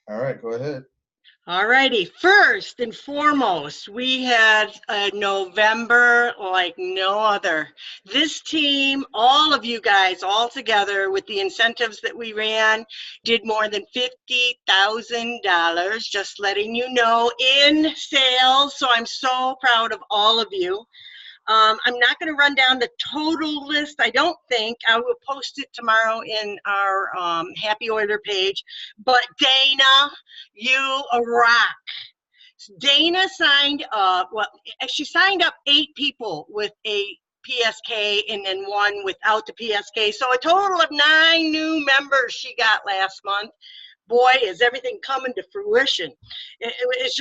All right, go ahead. All righty. First and foremost, we had a November like no other. This team, all of you guys, all together with the incentives that we ran, did more than $50,000, just letting you know, in sales. So I'm so proud of all of you. I'm not going to run down the total list. I don't think. I will post it tomorrow in our Happy Order page. But Dana, you rock. Dana signed up. Well, she signed up 8 people with a PSK and then 1 without the PSK. So a total of 9 new members she got last month. Boy, is everything coming to fruition. It was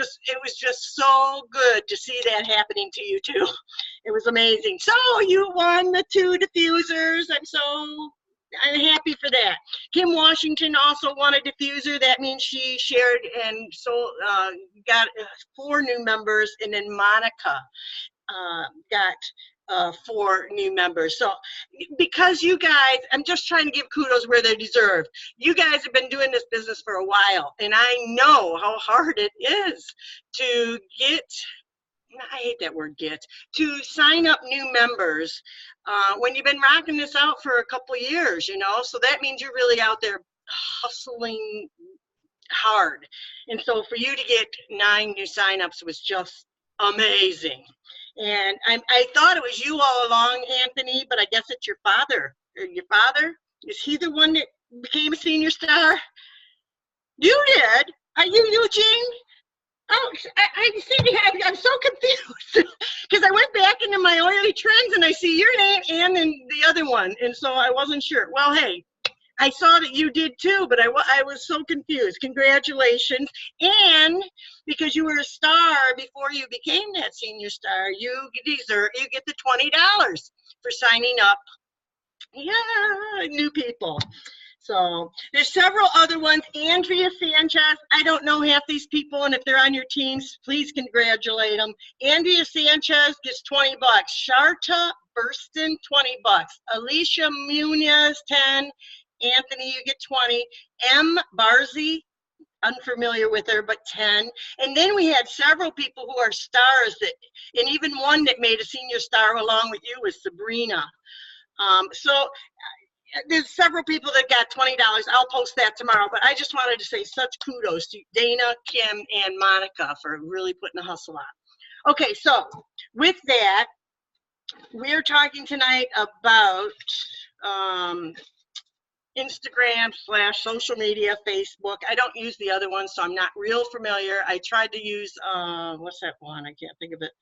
just so good to see that happening to you too. It was amazing. So you won the 2 diffusers. I'm happy for that. Kim Washington also won a diffuser. That means she shared and so got 4 new members, and then Monica got 4 new members. So because you guys, I'm just trying to give kudos where they're deserved. You guys have been doing this business for a while, and I know how hard it is to get, I hate that word get, to sign up new members when you've been rocking this out for a couple of years, you know? So that means you're really out there hustling hard. And so for you to get 9 new signups was just amazing. And I thought it was you all along, Anthony, but I guess it's your father. Your father? Is he the one that became a senior star? You did? Are you Eugene? Oh, I see. I'm so confused because I went back into my oily trends and I see your name and then the other one. And so I wasn't sure. Well, hey, I saw that you did too, but I was so confused. Congratulations. And because you were a star before you became that senior star, you get the $20 for signing up. Yeah, new people. So there's several other ones. Andrea Sanchez, I don't know half these people, and if they're on your teams, please congratulate them. Andrea Sanchez gets 20 bucks. Sharta Burston, 20 bucks. Alicia Munoz, 10. Anthony, you get 20. M. Barzy, unfamiliar with her, but 10. And then we had several people who are stars that, and even one that made a senior star along with you was Sabrina. So there's several people that got $20. I'll post that tomorrow, but I just wanted to say such kudos to Dana, Kim, and Monica for really putting the hustle on. Okay, so with that, we're talking tonight about Instagram/social media, Facebook. I don't use the other one, so I'm not real familiar. I tried to use, what's that one? I can't think of it.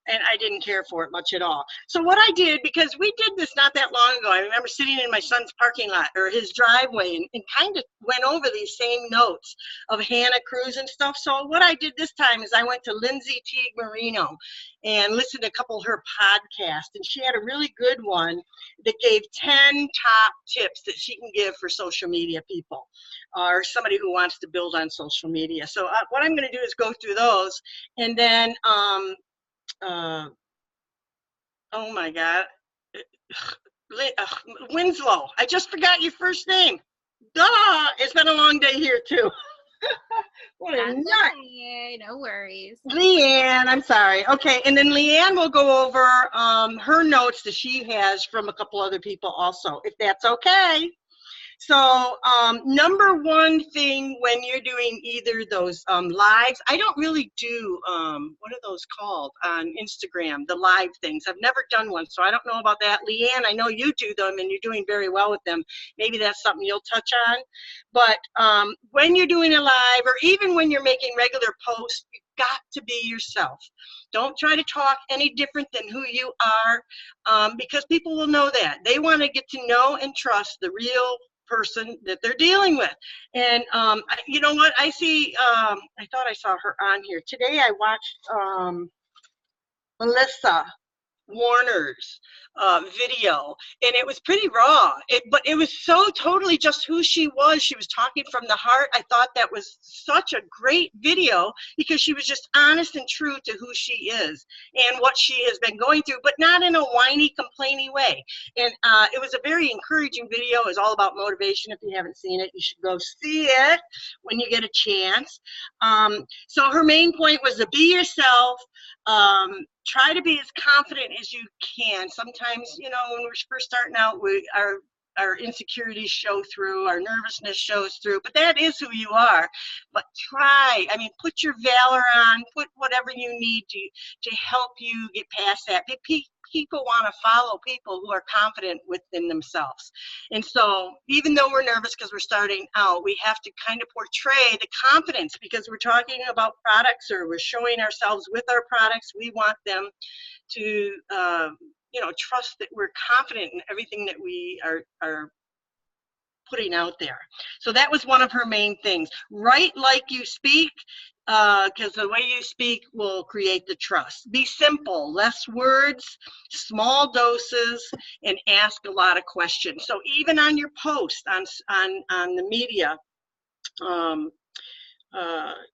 And I didn't care for it much at all. So what I did, because we did this not that long ago, I remember sitting in my son's parking lot or his driveway and kind of went over these same notes of Hannah Cruz and stuff. So what I did this time is I went to Lindsay Teague Marino and listened to a couple of her podcasts. And she had a really good one that gave 10 top tips that she can give for social media people or somebody who wants to build on social media. So what I'm going to do is go through those, and then oh my God, Winslow. I just forgot your first name. Duh, it's been a long day here too. What a nut. Okay, no worries. Leanne, I'm sorry. Okay, and then Leanne will go over her notes that she has from a couple other people also, if that's okay. So number one thing when you're doing either those lives, I don't really do, what are those called on Instagram, the live things. I've never done one, so I don't know about that. Leanne, I know you do them and you're doing very well with them. Maybe that's something you'll touch on. But when you're doing a live or even when you're making regular posts, you've got to be yourself. Don't try to talk any different than who you are because people will know that. They want to get to know and trust the real person that they're dealing with. And you know what, I see, I thought I saw her on here today. I watched Melissa Warner's video, and it was pretty raw, but it was so totally just who she was. She was talking from the heart. I thought that was such a great video because she was just honest and true to who she is and what she has been going through, but not in a whiny, complainy way. And it was a very encouraging video. It was all about motivation. If you haven't seen it, you should go see it when you get a chance. So her main point was to be yourself. Try to be as confident as you can. Sometimes, you know, when we're first starting out, our insecurities show through, our nervousness shows through, but that is who you are. But try, I mean, put your valor on, put whatever you need to help you get past that. People want to follow people who are confident within themselves. And so even though we're nervous because we're starting out, we have to kind of portray the confidence because we're talking about products or we're showing ourselves with our products. We want them to, you know, trust that we're confident in everything that we are putting out there. So that was one of her main things. Write like you speak, because the way you speak will create the trust. Be simple, less words, small doses, and ask a lot of questions. So even on your post on the media,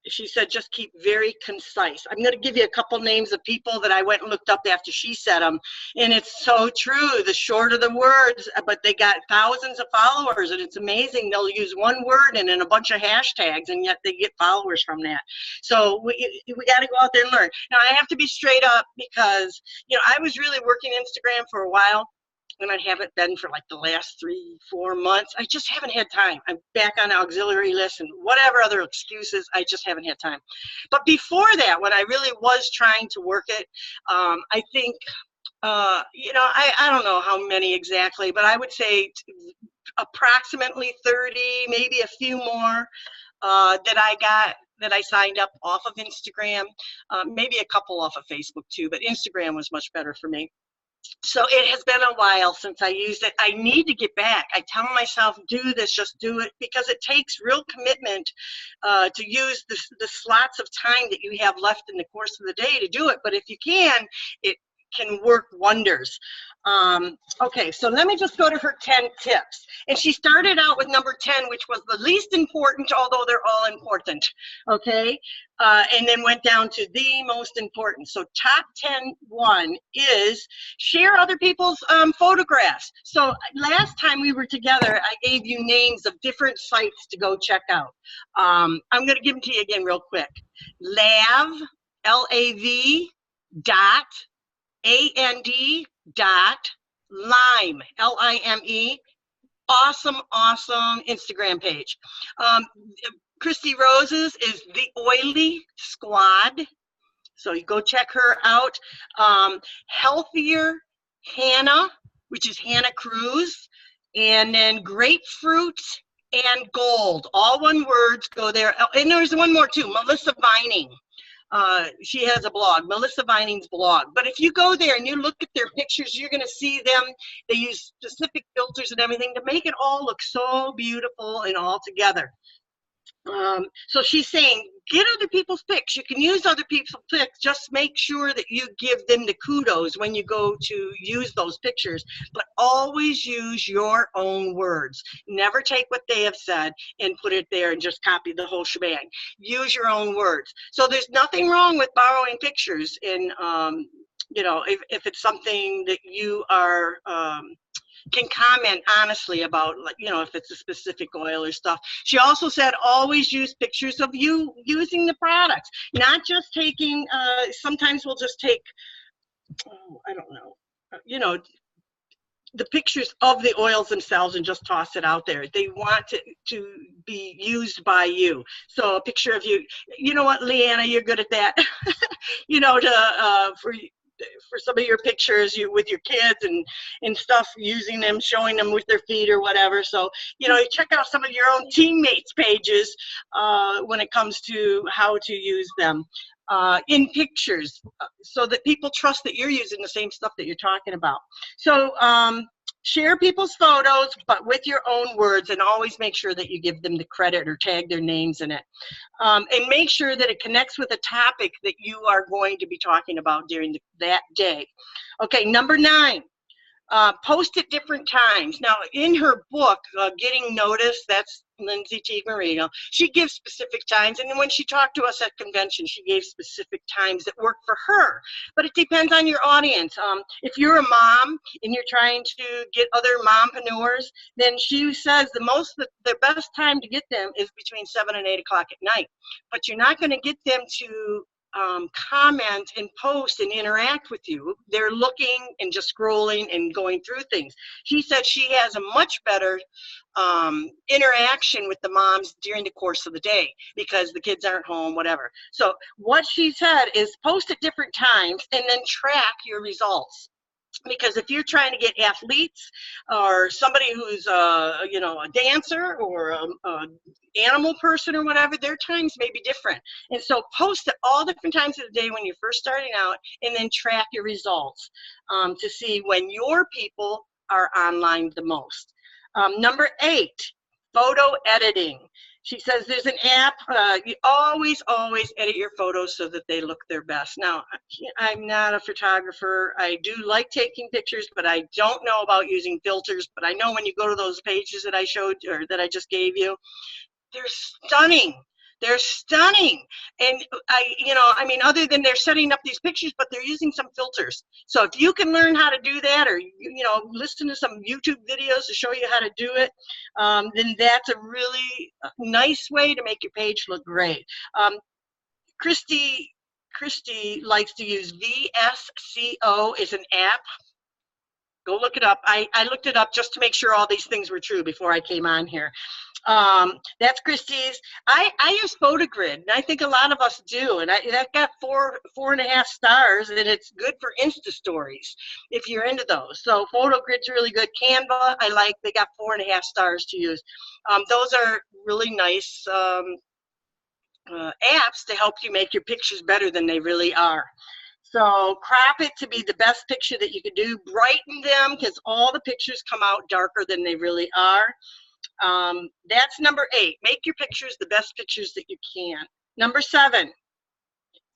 she said just keep very concise. I'm going to give you a couple names of people that I went and looked up after she said them, and it's so true. The shorter the words, but they got thousands of followers, and it's amazing. They'll use one word and then a bunch of hashtags, and yet they get followers from that. So we got to go out there and learn. Now I have to be straight up because, you know, I was really working Instagram for a while, and I haven't been for like the last 3-4 months. I just haven't had time. I'm back on auxiliary lists and whatever other excuses, I just haven't had time. But before that, when I really was trying to work it, I think, you know, I don't know how many exactly, but I would say approximately 30, maybe a few more that I signed up off of Instagram, maybe a couple off of Facebook too, but Instagram was much better for me. So it has been a while since I used it. I need to get back. I tell myself, do this, just do it, because it takes real commitment to use the slots of time that you have left in the course of the day to do it. But if you can, it can work wonders. Okay, so let me just go to her 10 tips. And she started out with number 10, which was the least important, although they're all important, okay? And then went down to the most important. So top 1 is share other people's photographs. So last time we were together, I gave you names of different sites to go check out. I'm going to give them to you again real quick. Lav, L-A-V, .and.lime, L-I-M-E. Awesome Instagram page. Christy Rose's is The Oily Squad, so you go check her out. Healthier Hannah, which is Hannah Cruz, and then Grapefruit and Gold, all one words, go there. And there's one more too, Melissa Vining. She has a blog, Melissa Vining's blog. But if you go there and you look at their pictures, you're going to see them. They use specific filters and everything to make it all look so beautiful and all together. So she's saying, get other people's pics. You can use other people's pics. Just make sure that you give them the kudos when you go to use those pictures. But always use your own words. Never take what they have said and put it there and just copy the whole shebang. Use your own words. So there's nothing wrong with borrowing pictures in, you know, if it's something that you are can comment honestly about, like, you know, if it's a specific oil or stuff. She also said always use pictures of you using the products, not just taking, sometimes we'll just take, I don't know, you know, the pictures of the oils themselves and just toss it out there. They want it to be used by you. So a picture of you, you know what, Leanna, you're good at that. You know, for some of your pictures with your kids and stuff, using them, showing them with their feet or whatever. So, you know, you check out some of your own teammates' pages when it comes to how to use them in pictures, so that people trust that you're using the same stuff that you're talking about. So share people's photos, but with your own words, and always make sure that you give them the credit or tag their names in it. And make sure that it connects with a topic that you are going to be talking about during that day. Okay, number 9. Post at different times. Now, in her book, Getting Noticed, that's Lindsay Teague Marino, she gives specific times. And then when she talked to us at convention, she gave specific times that work for her. But it depends on your audience. If you're a mom and you're trying to get other mompreneurs, then she says the best time to get them is between 7 and 8 o'clock at night. But you're not going to get them to comment and post and interact with you. They're looking and just scrolling and going through things. She said she has a much better interaction with the moms during the course of the day because the kids aren't home, whatever. So what she said is post at different times and then track your results. Because if you're trying to get athletes or somebody who's a dancer or a animal person or whatever, their times may be different. And so post at all different times of the day when you're first starting out, and then track your results to see when your people are online the most. Number 8, photo editing. She says there's an app, you always edit your photos so that they look their best. Now, I'm not a photographer. I do like taking pictures, but I don't know about using filters. But I know when you go to those pages that I showed or that I just gave you, they're stunning. They're stunning. And other than they're setting up these pictures, but they're using some filters. So if you can learn how to do that, or, listen to some YouTube videos to show you how to do it, then that's a really nice way to make your page look great. Christy likes to use VSCO as an app. Go look it up. I looked it up just to make sure all these things were true before I came on here. That's Christie's. I use PhotoGrid, and I think a lot of us do. And that got 4.5 stars, and it's good for Insta stories if you're into those. So PhotoGrid's really good. Canva, I like. They got 4.5 stars to use. Those are really nice apps to help you make your pictures better than they really are. So crop it to be the best picture that you could do. Brighten them because all the pictures come out darker than they really are. That's number 8. Make your pictures the best pictures that you can. Number 7,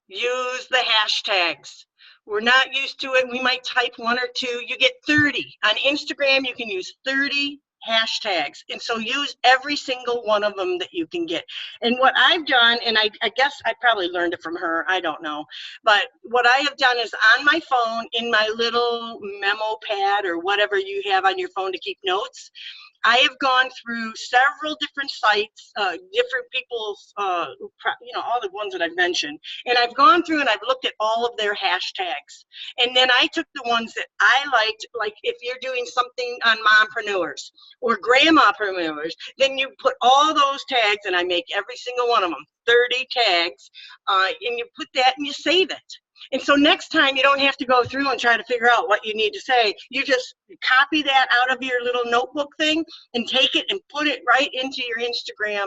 use the hashtags. We're not used to it. We might type 1 or 2. You get 30. On Instagram, you can use 30 hashtags. And so use every single one of them that you can get. And what I've done, and I guess I probably learned it from her, I don't know. But what I have done is on my phone, in my little memo pad or whatever you have on your phone to keep notes, I have gone through several different sites, different people's, all the ones that I've mentioned. And I've gone through and I've looked at all of their hashtags. And then I took the ones that I liked, like if you're doing something on mompreneurs or grandmapreneurs, then you put all those tags, and I make every single one of them, 30 tags, and you put that and you save it. And so next time you don't have to go through and try to figure out what you need to say. You just copy that out of your little notebook thing and take it and put it right into your Instagram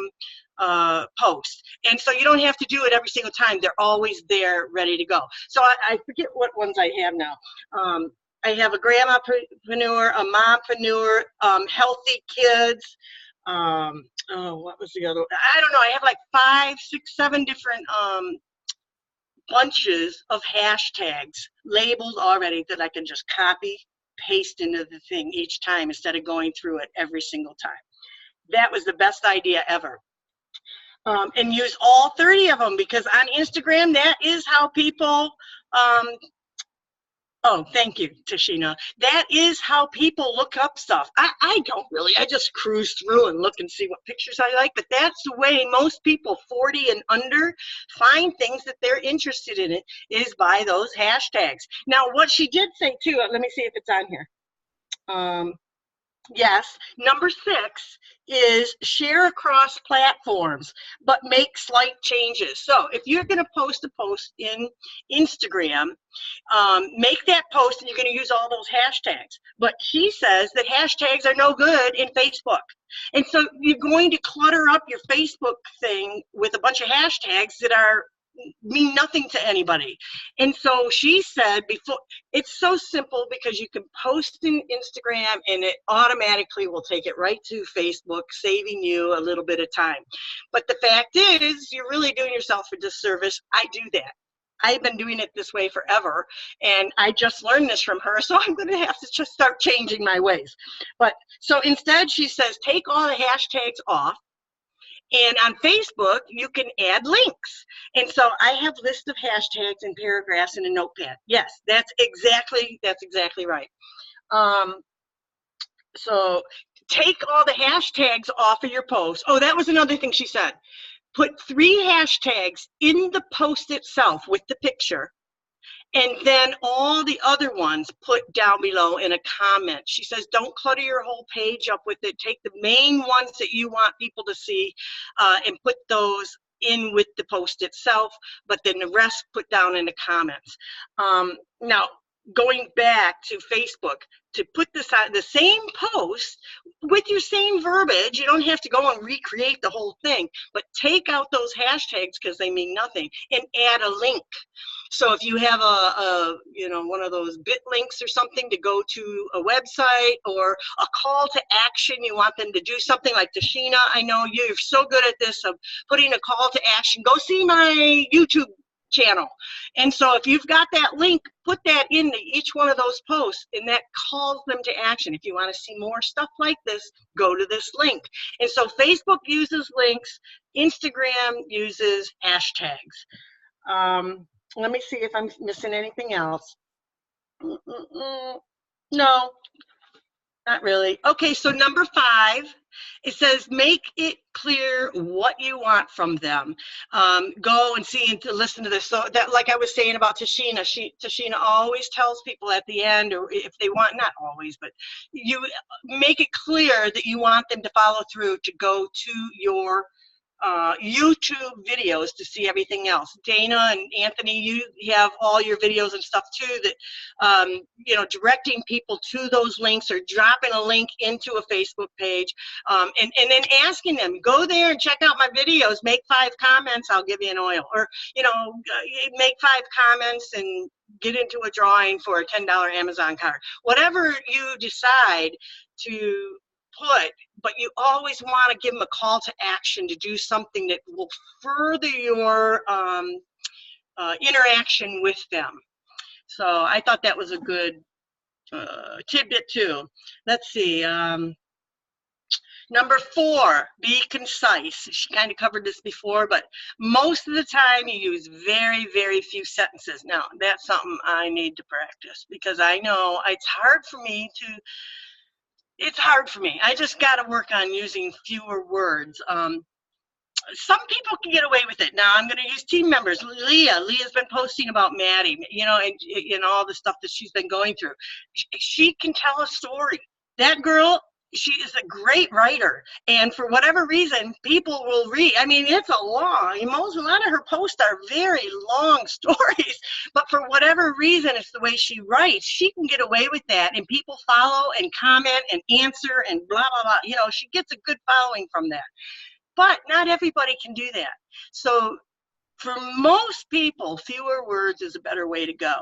post. And so you don't have to do it every single time. They're always there ready to go. So I forget what ones I have now. I have a grandmapreneur, a mompreneur, healthy kids. What was the other one? I don't know. I have like 5, 6, 7 different bunches of hashtags labeled already that I can just copy, paste into the thing each time instead of going through it every single time. That was the best idea ever. And use all 30 of them, because on Instagram, that is how people, oh, thank you, Tashina. That is how people look up stuff. I don't really. I just cruise through and look and see what pictures I like. But that's the way most people 40 and under find things that they're interested in, it is by those hashtags. Now, what she did say, too, let me see if it's on here. Yes, number 6 is share across platforms, but make slight changes. So if you're going to post a post in Instagram, make that post and you're going to use all those hashtags. But she says that hashtags are no good in Facebook. And so you're going to clutter up your Facebook thing with a bunch of hashtags that are mean nothing to anybody. And so she said before, it's so simple because you can post in Instagram and it automatically will take it right to Facebook, saving you a little bit of time. But the fact is, you're really doing yourself a disservice. I do that. I've been doing it this way forever, and I just learned this from her, so I'm going to have to just start changing my ways. But so instead, she says, take all the hashtags off. And on Facebook, you can add links. And so I have lists of hashtags and paragraphs in a notepad. Yes, that's exactly right. So take all the hashtags off of your post. Oh, that was another thing she said. Put 3 hashtags in the post itself with the picture, and then all the other ones put down below in a comment. She says, don't clutter your whole page up with it. Take the main ones that you want people to see and put those in with the post itself, but then the rest put down in the comments. Now, going back to Facebook, to put this on the same post with your same verbiage, you don't have to go and recreate the whole thing, but take out those hashtags because they mean nothing and add a link. So if you have a one of those bit links or something to go to a website or a call to action, you want them to do something like Tashina, I know you're so good at this of putting a call to action, go see my YouTube channel. And so if you've got that link, put that into each one of those posts and that calls them to action. If you want to see more stuff like this, go to this link. And so Facebook uses links, Instagram uses hashtags. Let me see if I'm missing anything else. No, not really. Okay, so number 5, it says make it clear what you want from them. Go and see and to listen to this. So that, like I was saying about Tashina, Tashina always tells people at the end, or if they want, not always, but you make it clear that you want them to follow through to go to your YouTube videos to see everything else. Dana and Anthony, you have all your videos and stuff too that, directing people to those links or dropping a link into a Facebook page, and then asking them, go there and check out my videos, make 5 comments, I'll give you an oil, or, make 5 comments and get into a drawing for a $10 Amazon card. Whatever you decide to put, but you always want to give them a call to action to do something that will further your interaction with them. So I thought that was a good tidbit too. Let's see. Number 4, be concise. She kind of covered this before, but most of the time you use very, very few sentences. Now, that's something I need to practice because I know it's hard for me. I just got to work on using fewer words. Some people can get away with it. Now I'm going to use team members. Leah's been posting about Maddie, and all the stuff that she's been going through. She can tell a story. That girl, she is a great writer, and for whatever reason, people will read. I mean, it's a lot of her posts are very long stories, but for whatever reason, it's the way she writes. She can get away with that, and people follow and comment and answer and blah, blah, blah. She gets a good following from that. But not everybody can do that. So for most people, fewer words is a better way to go.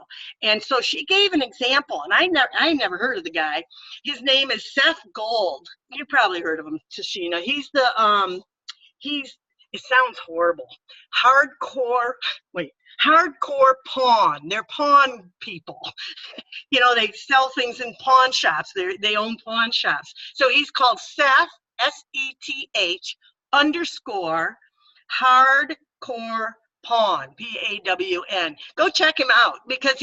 And so she gave an example, and I never heard of the guy. His name is Seth Gold. You probably heard of him, Tashina. He's it sounds horrible. Hardcore pawn. They're pawn people. They sell things in pawn shops. They own pawn shops. So he's called Seth, SETH _ hardcore pawn, PAWN. Go check him out because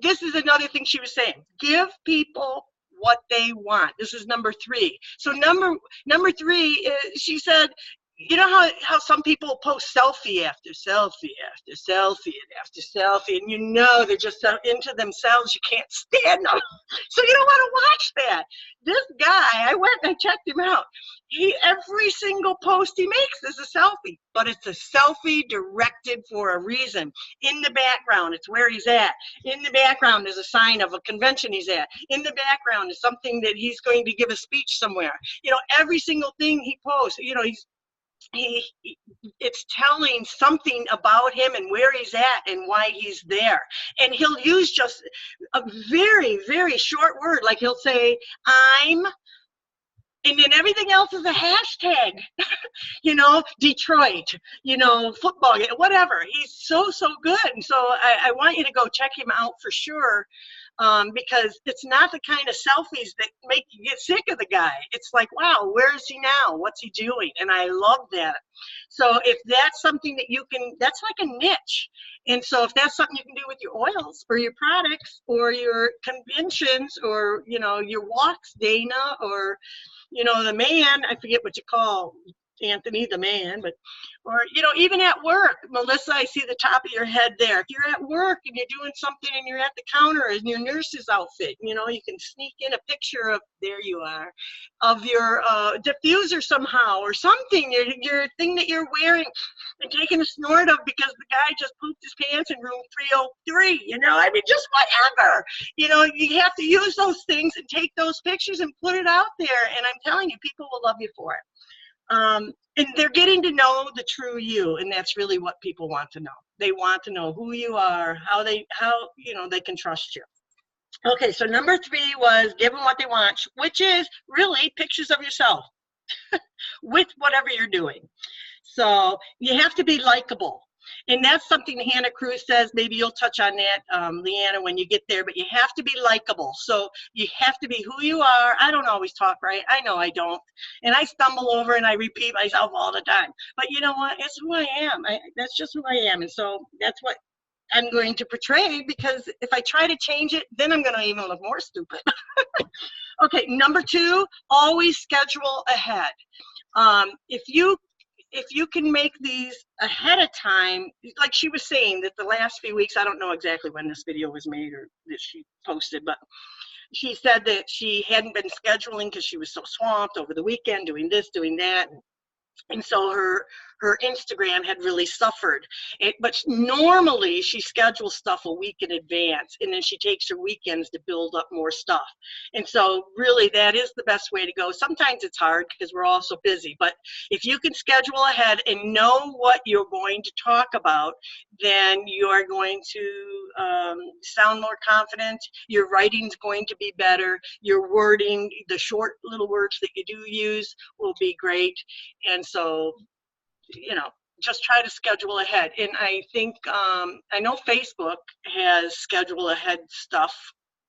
this is another thing she was saying. Give people what they want. This is number 3. So number 3, she said, you know how some people post selfie after selfie after selfie after selfie, and they're just so into themselves you can't stand them. So you don't want to watch that. This guy, I went and I checked him out. Every single post he makes is a selfie, but it's a selfie directed for a reason. In the background, it's where he's at. In the background is a sign of a convention he's at. In the background is something that he's going to give a speech somewhere. Every single thing he posts, he's it's telling something about him and where he's at and why he's there. And he'll use just a very, very short word. Like he'll say, I'm, and then everything else is a hashtag, Detroit, football, whatever. He's so, so good. And so I want you to go check him out for sure. Because it's not the kind of selfies that make you get sick of the guy. It's like, wow, where is he now? What's he doing? And I love that. So if that's something that you can, that's like a niche. And so if that's something you can do with your oils or your products or your conventions or, your walks, Dana, or, the man, I forget what you call Anthony, the man, or, even at work, Melissa, I see the top of your head there. If you're at work and you're doing something and you're at the counter in your nurse's outfit, you can sneak in a picture of, there you are, of your diffuser somehow or something, your thing that you're wearing and taking a snort of because the guy just pooped his pants in room 303, just whatever. You have to use those things and take those pictures and put it out there. And I'm telling you, people will love you for it. And they're getting to know the true you, and that's really what people want to know. They want to know who you are, how they can trust you. Okay, so number 3 was give them what they want, which is really pictures of yourself with whatever you're doing. So you have to be likable. And that's something Hannah Cruz says. Maybe you'll touch on that, Leanna, when you get there. But you have to be likable. So you have to be who you are. I don't always talk right. I know I don't. And I stumble over and I repeat myself all the time. But you know what? It's who I am. That's just who I am. And so that's what I'm going to portray, because if I try to change it, then I'm going to even look more stupid. Okay, number 2, always schedule ahead. If you can make these ahead of time, like she was saying that the last few weeks, I don't know exactly when this video was made or that she posted, but she said that she hadn't been scheduling because she was so swamped over the weekend doing this, doing that. And so her Instagram had really suffered. But normally she schedules stuff a week in advance, and then she takes her weekends to build up more stuff. And so really that is the best way to go. Sometimes it's hard because we're all so busy, but if you can schedule ahead and know what you're going to talk about, then you are going to sound more confident. Your writing's going to be better. Your wording, the short little words that you do use, will be great. And so, just try to schedule ahead. And I think, I know Facebook has schedule ahead stuff.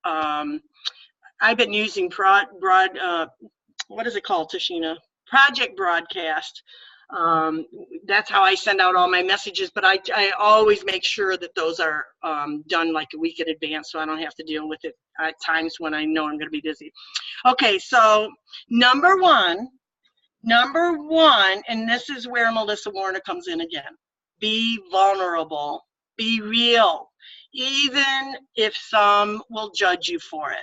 I've been using what is it called, Tashina? Project Broadcast. That's how I send out all my messages, but I always make sure that those are done like a week in advance, so I don't have to deal with it at times when I know I'm going to be busy. Okay, so number one, and this is where Melissa Warner comes in again, be vulnerable, be real, even if some will judge you for it.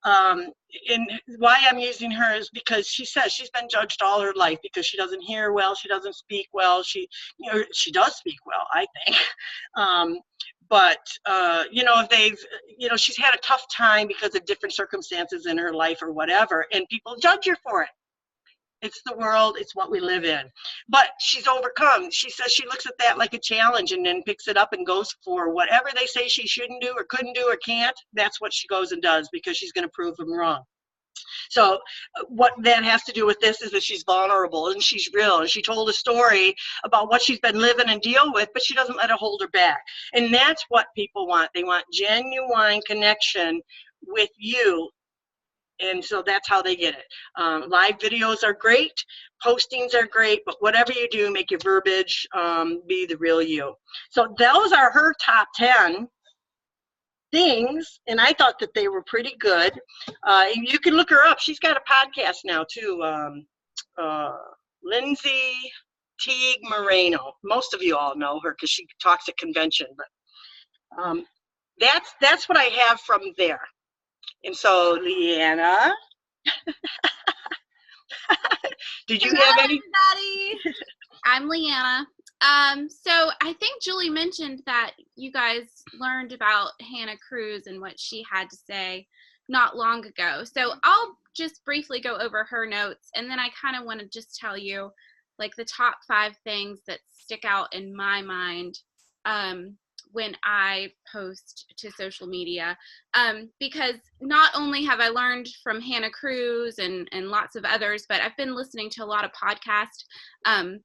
And why I'm using her is because she says she's been judged all her life because she doesn't hear well, she doesn't speak well, she does speak well, I think. But if they've, she's had a tough time because of different circumstances in her life or whatever, and people judge her for it. It's the world, it's what we live in. But she's overcome. She says she looks at that like a challenge and then picks it up and goes for whatever they say she shouldn't do or couldn't do or can't. That's what she goes and does because she's going to prove them wrong. So what that has to do with this is that she's vulnerable and she's real. And she told a story about what she's been living and deal with, but she doesn't let it hold her back. And that's what people want. They want genuine connection with you. And so that's how they get it. Live videos are great, postings are great, but whatever you do, make your verbiage be the real you. So those are her top 10 things, and I thought that they were pretty good. You can look her up. She's got a podcast now too. Lindsay Teague Moreno. Most of you all know her because she talks at convention. But that's what I have from there. And so, Leanna, did you have any? Everybody. I'm Leanna. So I think Julie mentioned that you guys learned about Hannah Cruz and what she had to say not long ago. So I'll just briefly go over her notes, and then I kind of want to just tell you like the top 5 things that stick out in my mind when I post to social media, because not only have I learned from Hannah Cruz and lots of others, but I've been listening to a lot of podcasts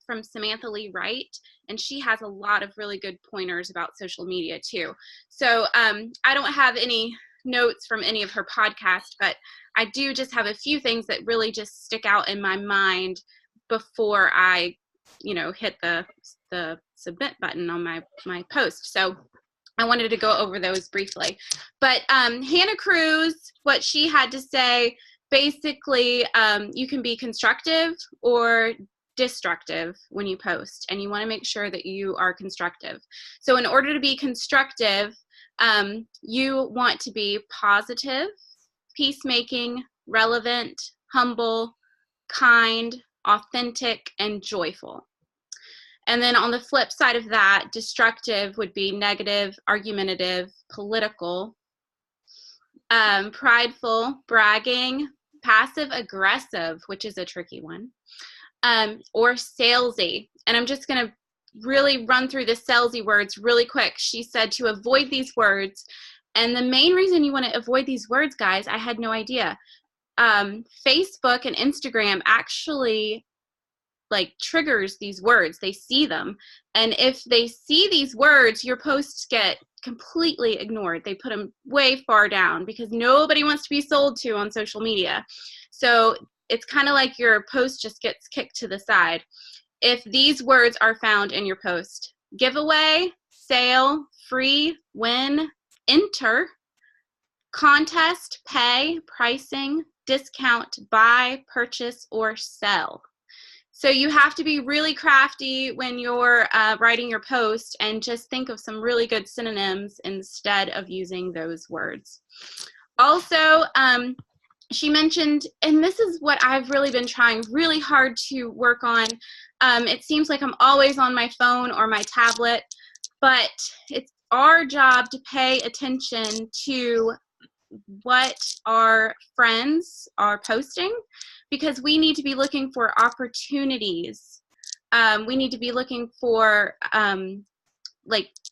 from Samantha Lee Wright, and she has a lot of really good pointers about social media too. So I don't have any notes from any of her podcasts, but I do just have a few things that really just stick out in my mind before I, hit the submit button on my post. So I wanted to go over those briefly. But Hannah Cruz, what she had to say, basically, you can be constructive or destructive when you post, and you want to make sure that you are constructive. So in order to be constructive, you want to be positive, peacemaking, relevant, humble, kind, authentic, and joyful. And then on the flip side of that, destructive would be negative, argumentative, political, prideful, bragging, passive aggressive, which is a tricky one, or salesy. And I'm just going to really run through the salesy words really quick. She said to avoid these words. And the main reason you want to avoid these words, guys, I had no idea. Facebook and Instagram actually triggers these words. They see them. And if they see these words, your posts get completely ignored. They put them way far down because nobody wants to be sold to on social media. So it's kind of like your post just gets kicked to the side. If these words are found in your post: giveaway, sale, free, win, enter, contest, pay, pricing, discount, buy, purchase, or sell. So you have to be really crafty when you're writing your post and just think of some really good synonyms instead of using those words. Also, she mentioned, and this is what I've really been trying really hard to work on. It seems like I'm always on my phone or my tablet, but it's our job to pay attention to what our friends are posting, because we need to be looking for opportunities. We need to be looking for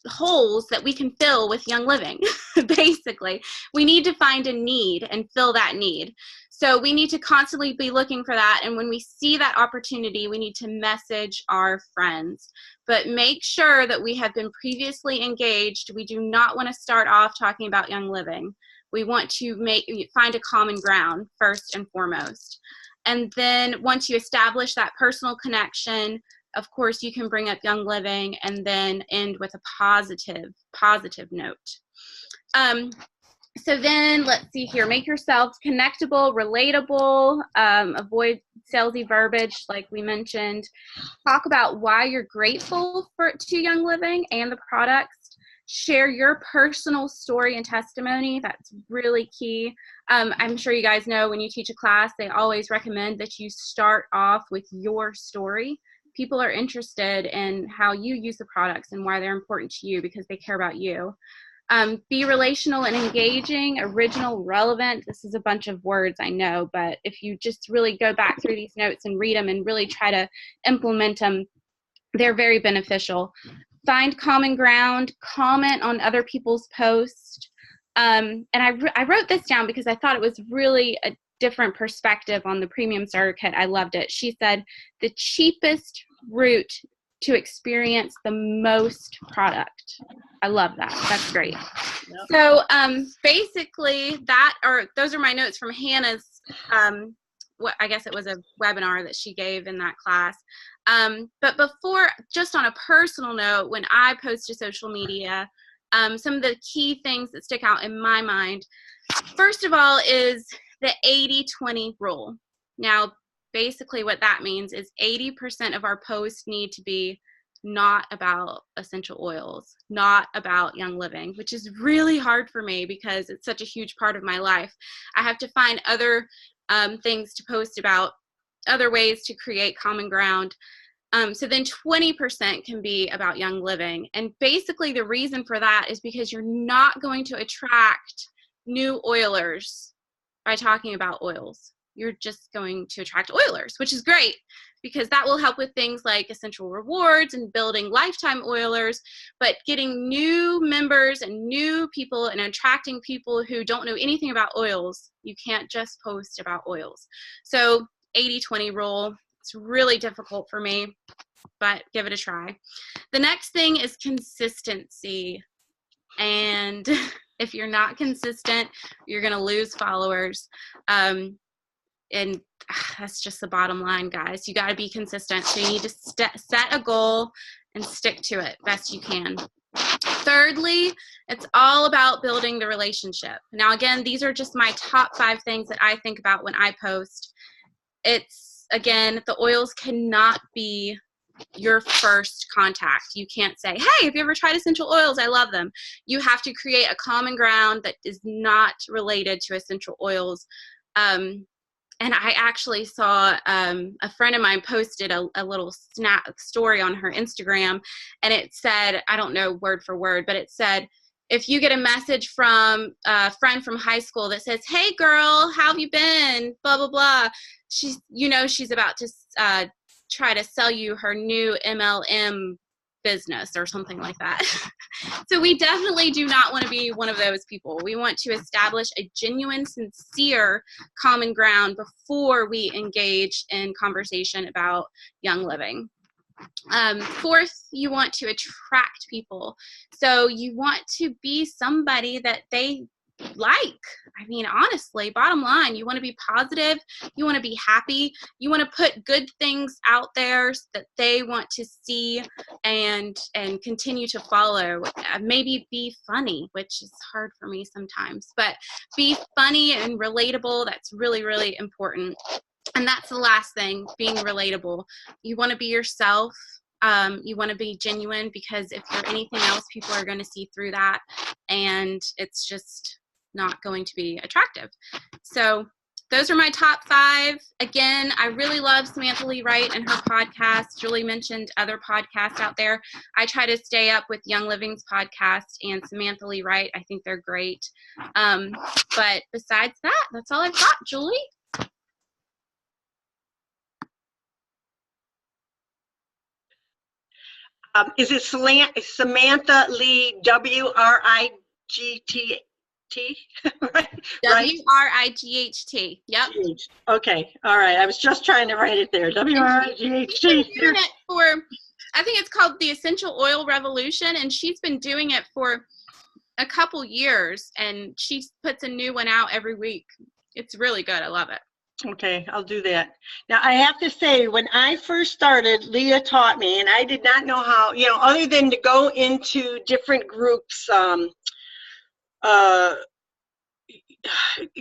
holes that we can fill with Young Living. Basically, we need to find a need and fill that need. So we need to constantly be looking for that. And when we see that opportunity, we need to message our friends. But make sure that we have been previously engaged. We do not want to start off talking about Young Living. We want to find a common ground first and foremost. And then once you establish that personal connection, of course, you can bring up Young Living and then end with a positive note. So then let's see here. Make yourselves connectable, relatable, avoid salesy verbiage like we mentioned. Talk about why you're grateful to Young Living and the products. Share your personal story and testimony. That's really key. I'm sure you guys know when you teach a class, they always recommend that you start off with your story. People are interested in how you use the products and why they're important to you because they care about you. Be relational and engaging, original, relevant. This is a bunch of words, I know, but if you just really go back through these notes and read them and really try to implement them, they're very beneficial. Find common ground, comment on other people's posts. And I wrote this down because I thought it was really a different perspective on the Premium Starter Kit. I loved it. She said the cheapest route to experience the most product. I love that. That's great. Yep. So basically those are my notes from Hannah's, I guess it was a webinar that she gave in that class. But before, just on a personal note, when I post to social media, some of the key things that stick out in my mind, first of all, is the 80-20 rule. Now, basically what that means is 80% of our posts need to be not about essential oils, not about Young Living, which is really hard for me because it's such a huge part of my life. I have to find other things to post about, other ways to create common ground. So then 20% can be about Young Living. And basically the reason for that is because you're not going to attract new oilers by talking about oils. You're just going to attract oilers, which is great. because that will help with things like essential rewards and building lifetime oilers. But getting new members and new people and attracting people who don't know anything about oils, you can't just post about oils. So 80-20 rule, it's really difficult for me, but give it a try. The next thing is consistency. And if you're not consistent, you're going to lose followers. And that's just the bottom line, guys. You got to be consistent. So you need to set a goal and stick to it best you can. Thirdly, it's all about building the relationship. Now, again, these are just my top 5 things that I think about when I post. It's, again, the oils cannot be your first contact. You can't say, hey, have you ever tried essential oils? I love them. You have to create a common ground that is not related to essential oils. And I actually saw a friend of mine posted a little story on her Instagram, and it said, I don't know word for word, but it said, if you get a message from a friend from high school that says, hey girl, how have you been? Blah, blah, blah. She's about to try to sell you her new MLM business or something like that. So we definitely do not want to be one of those people. We want to establish a genuine, sincere common ground before we engage in conversation about Young Living. Fourth, you want to attract people. So you want to be somebody that they like. I mean, honestly, bottom line, you want to be positive, you want to be happy, you want to put good things out there that they want to see and continue to follow. Maybe be funny, which is hard for me sometimes, but be funny and relatable. That's really, really important. And that's the last thing, being relatable. You want to be yourself. You want to be genuine, because if you're anything else, people are going to see through that, and it's just not going to be attractive. So those are my top 5. Again, I really love Samantha Lee Wright and her podcast. Julie mentioned other podcasts out there. I try to stay up with Young Living's podcast and Samantha Lee Wright. I think they're great. But besides that, that's all I've got, Julie. Is it Samantha Lee, W-R-I-G-T? Right? W-R-I-G-H-T. Yep. Okay. All right. I was just trying to write it there. W-R-I-G-H-T. I think it's called the Essential Oil Revolution, and she's been doing it for a couple years, and she puts a new one out every week. It's really good. I love it. Okay, I'll do that. Now, I have to say, when I first started, Leah taught me, and I did not know how, other than to go into different groups,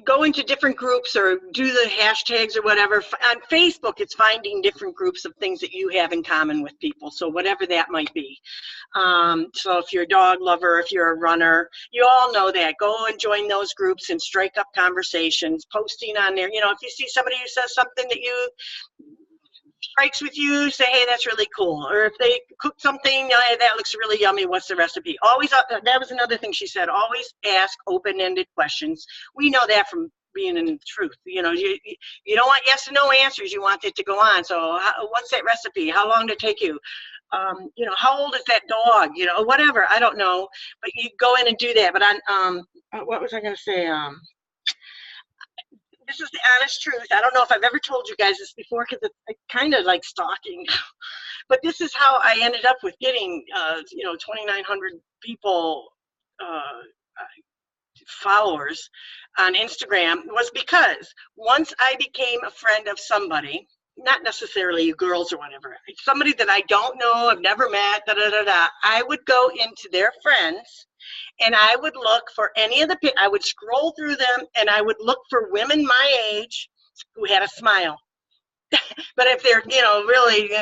go into different groups or do the hashtags or whatever. On Facebook, it's finding different groups of things that you have in common with people, so whatever that might be. So if you're a dog lover, if you're a runner, you all know that. Go and join those groups and strike up conversations, posting on there. If you see somebody who says something that you strikes with you, say, hey, that's really cool. Or if they cook something, hey, that looks really yummy, what's the recipe? Always, that was another thing she said, always ask open-ended questions. We know that from being in truth. You don't want yes and no answers, you want it to go on. So what's that recipe? How long did it take you? How old is that dog? Whatever, I don't know. But you go in and do that. But what was I going to say? This is the honest truth. I don't know if I've ever told you guys this before, because it's kind of like stalking. But this is how I ended up with getting, 2,900 people, followers on Instagram, was because once I became a friend of somebody, not necessarily you girls or whatever, somebody that I don't know, I've never met, I would go into their friends, and I would look for any of I would scroll through them, and I would look for women my age who had a smile. But if they're, really,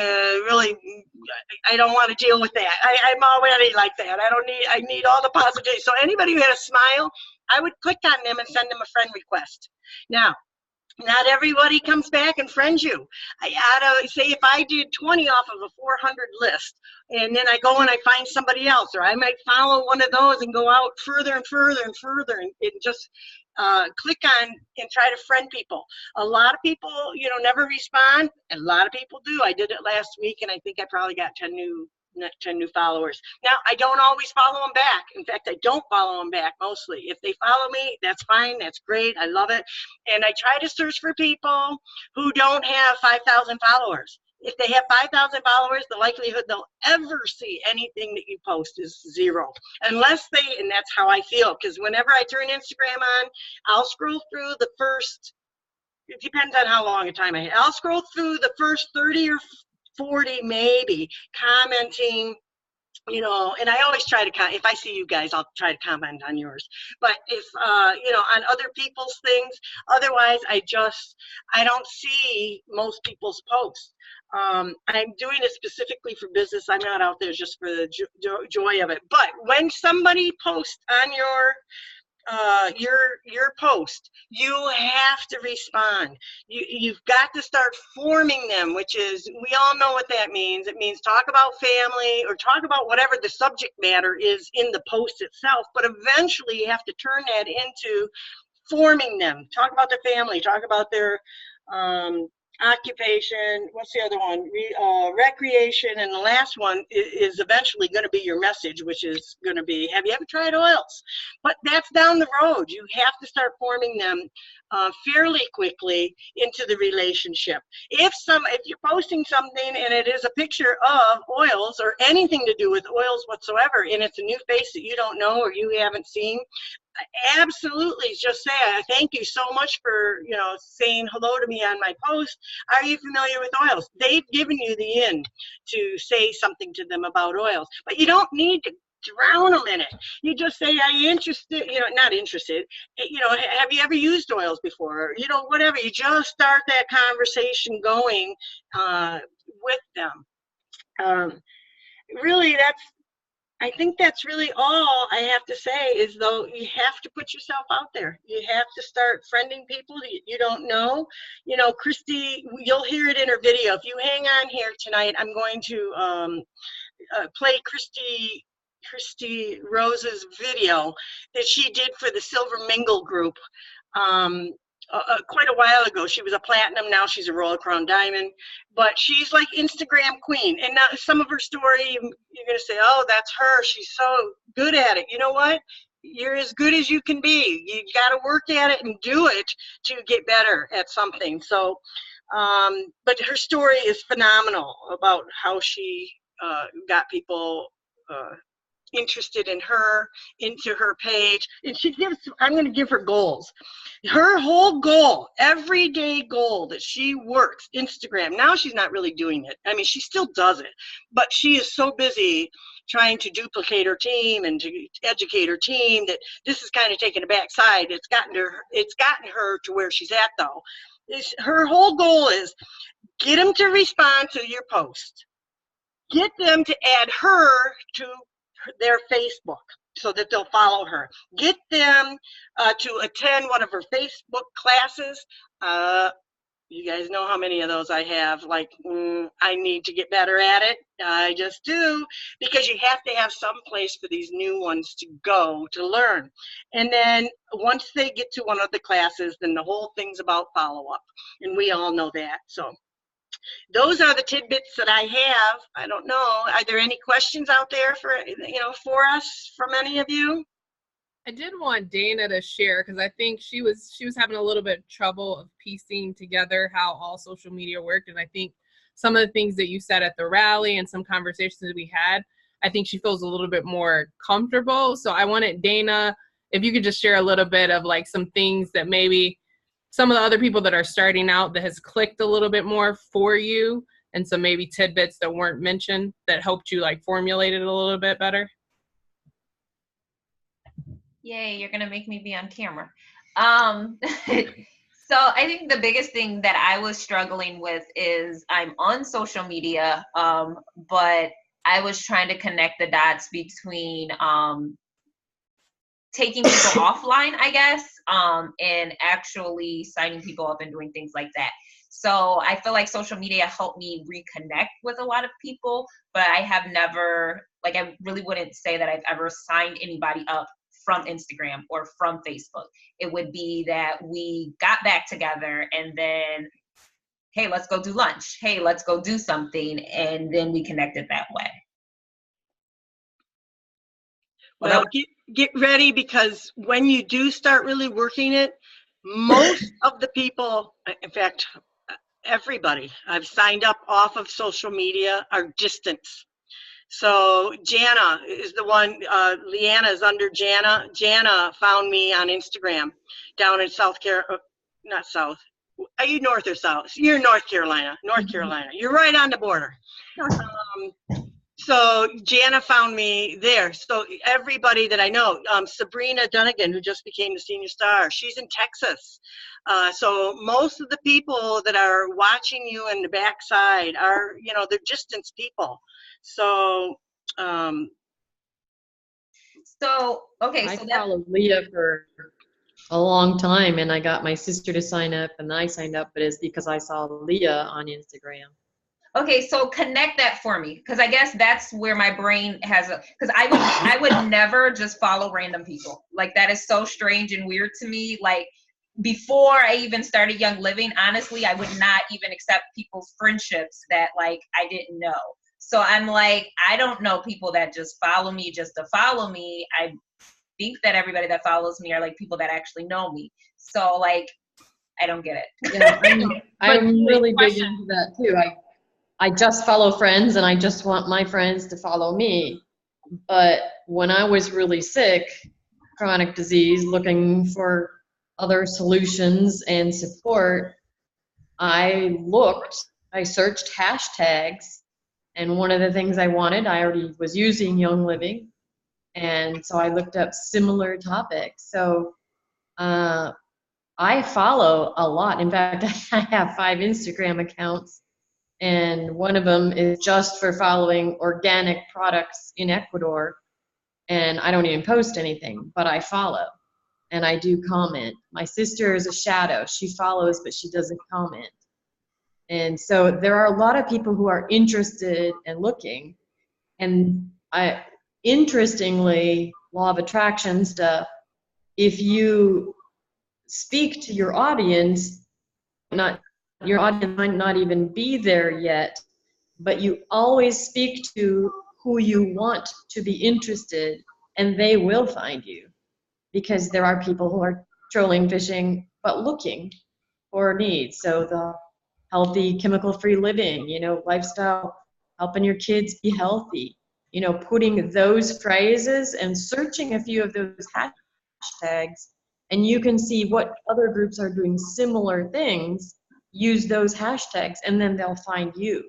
I don't want to deal with that. I'm already like that. I need all the positivity. So anybody who had a smile, I would click on them and send them a friend request. Now, not everybody comes back and friends you. Say if I did 20 off of a 400 list, and then I go and I find somebody else, or I might follow one of those and go out further and further and further, and it just, click on and try to friend people. A lot of people, never respond. A lot of people do. I did it last week, and I think I probably got 10 new followers. Now, I don't always follow them back. In fact, I don't follow them back mostly. If they follow me, that's fine. That's great. I love it. And I try to search for people who don't have 5,000 followers. If they have 5,000 followers, the likelihood they'll ever see anything that you post is zero. Unless and that's how I feel, because whenever I turn Instagram on, I'll scroll through the first, it depends on how long a time I have. I'll scroll through the first 30 or 40 maybe, commenting, and I always try to, if I see you guys, I'll try to comment on yours. But if, on other people's things, otherwise I don't see most people's posts. I'm doing it specifically for business. I'm not out there just for the joy of it. But when somebody posts on your post, you have to respond. You've got to start forming them, which is, we all know what that means. It means talk about family or talk about whatever the subject matter is in the post itself, but eventually you have to turn that into forming them. Talk about their family, talk about their occupation, what's the other one? Recreation, and the last one is eventually going to be your message, which is going to be, have you ever tried oils? But that's down the road. You have to start forming them fairly quickly into the relationship. If you're posting something and it is a picture of oils or anything to do with oils whatsoever, and it's a new face that you don't know or you haven't seen, absolutely just say, thank you so much for saying hello to me on my post. Are you familiar with oils? They've given you the in to say something to them about oils, but you don't need to drown them in it. You just say, are you interested? Not interested. Have you ever used oils before? Whatever. You just start that conversation going with them. Really, I think that's really all I have to say, is though you have to put yourself out there. You have to start friending people that you don't know. Christy, you'll hear it in her video. If you hang on here tonight, I'm going to play Christy Rose's video that she did for the Silver Mingle group quite a while ago. She was a platinum, now she's a Royal Crown Diamond, but she's like Instagram queen. And now some of her story, you're gonna say, oh, that's her, she's so good at it. You know what? You're as good as you can be. You got to work at it and do it to get better at something. So, but her story is phenomenal about how she got people interested in her, into her page. And I'm going to give her goals. Her whole goal, everyday goal that she works, Instagram, now she's not really doing it. I mean, she still does it, but she is so busy trying to duplicate her team and to educate her team that this is kind of taking a backside. It's gotten her to where she's at, though. Her whole goal is get them to respond to your post. Get them to add her to their Facebook so that they'll follow her. Get them to attend one of her Facebook classes. You guys know how many of those I have. Like, I need to get better at it. I just do, because you have to have some place for these new ones to go to learn. And then once they get to one of the classes, then the whole thing's about follow-up. And we all know that. So those are the tidbits that I have. I don't know. Are there any questions out there for us from any of you? I did want Dana to share, because I think she was having a little bit of trouble of piecing together how all social media worked. And I think some of the things that you said at the rally and some conversations that we had, I think she feels a little bit more comfortable. So I wanted Dana, if you could just share a little bit of like some things that maybe some of the other people that are starting out that has clicked a little bit more for you, and some maybe tidbits that weren't mentioned that helped you like formulate it a little bit better. Yay, you're gonna make me be on camera. So I think the biggest thing that I was struggling with is I'm on social media, but I was trying to connect the dots between taking people offline, I guess, and actually signing people up and doing things like that. So I feel like social media helped me reconnect with a lot of people, but I have never, like, I really wouldn't say that I've ever signed anybody up from Instagram or from Facebook. It would be that we got back together and then, hey, let's go do lunch. Hey, let's go do something. And then we connected that way. Well, get ready, because when you do start really working it, most of the people, in fact, everybody I've signed up off of social media are distance. So Jana is the one, Leanna is under Jana. Jana found me on Instagram down in South Carolina, not South. Are you North or South? You're North Carolina. North Carolina. You're right on the border. So Jana found me there. So everybody that I know, Sabrina Dunnigan, who just became the senior star, she's in Texas. So most of the people that are watching you in the backside are, they're distance people. So, okay. I followed Leah for a long time, and I got my sister to sign up, and I signed up, but it's because I saw Leah on Instagram. Okay, so connect that for me, because I guess that's where my brain has because I would never just follow random people. Like, that is so strange and weird to me. Like, before I even started Young Living, honestly, I would not even accept people's friendships that, like, I didn't know. So I'm like, I don't know people that just follow me just to follow me. I think that everybody that follows me are like people that actually know me. So, like, I don't get it. Yeah, I'm really big into that too. I just follow friends, and I just want my friends to follow me. But when I was really sick, chronic disease, looking for other solutions and support, I searched hashtags, and one of the things I wanted, I already was using Young Living, and so I looked up similar topics. So I follow a lot. In fact, I have 5 Instagram accounts, and one of them is just for following organic products in Ecuador, and I don't even post anything, but I follow, and I do comment. My sister is a shadow. She follows, but she doesn't comment. And so there are a lot of people who are interested and looking, and interestingly, law of attraction stuff, if you speak to your audience, your audience might not even be there yet, but you always speak to who you want to be interested, and they will find you, because there are people who are trolling, fishing, but looking for needs. So the healthy, chemical-free living, lifestyle, helping your kids be healthy, putting those phrases and searching a few of those hashtags, and you can see what other groups are doing similar things. Use those hashtags, and then they'll find you.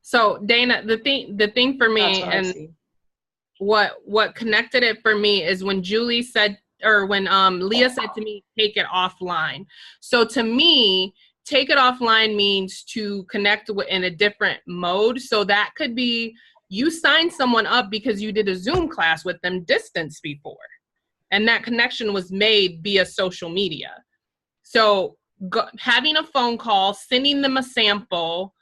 So Dana, the thing for me, and what connected it for me is when Julie said, or when Leah said to me, take it offline. So to me, take it offline means to connect in a different mode. So that could be you signed someone up because you did a Zoom class with them distance before, and that connection was made via social media. So having a phone call, sending them a sample,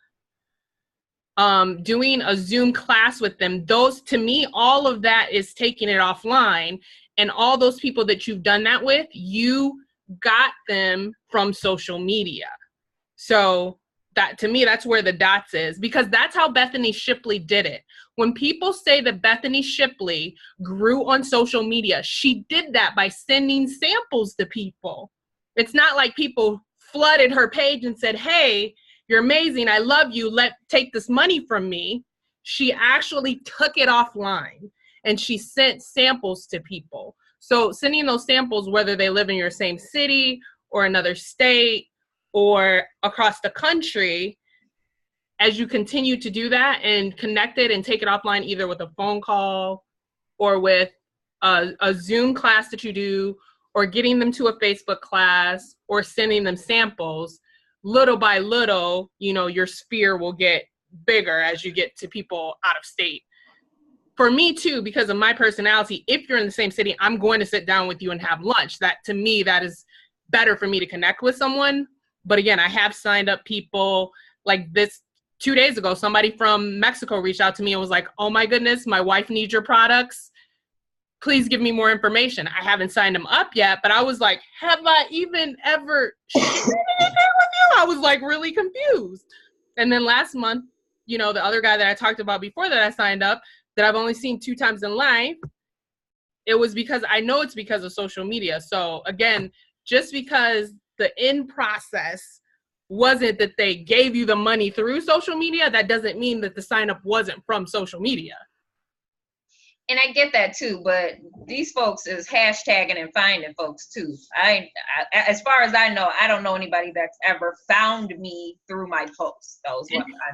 doing a Zoom class with them, those, to me, all of that is taking it offline. And all those people that you've done that with, you got them from social media. So that, to me, that's where the dots is, because that's how Bethany Shipley did it. When people say that Bethany Shipley grew on social media, she did that by sending samples to people. It's not like people flooded her page and said, hey, you're amazing, I love you, take this money from me. She actually took it offline and she sent samples to people. So sending those samples, whether they live in your same city or another state or across the country, as you continue to do that and connect it and take it offline, either with a phone call or with a Zoom class that you do, or getting them to a Facebook class, or sending them samples, little by little, your sphere will get bigger as you get to people out of state. For me too, because of my personality, if you're in the same city, I'm going to sit down with you and have lunch. That, to me, that is better for me to connect with someone. But again, I have signed up people like this. 2 days ago, somebody from Mexico reached out to me and was like, oh my goodness, my wife needs your products. please give me more information. I haven't signed them up yet, but I was like, have I even ever shared anything with you? I was like really confused. And then last month, you know, the other guy that I talked about before that I signed up, that I've only seen 2 times in life, it was because I know it's because of social media. So again, just because the end process wasn't that they gave you the money through social media, that doesn't mean that the sign up wasn't from social media. And I get that too, but these folks is hashtagging and finding folks too. I as far as I know, I don't know anybody that's ever found me through my posts.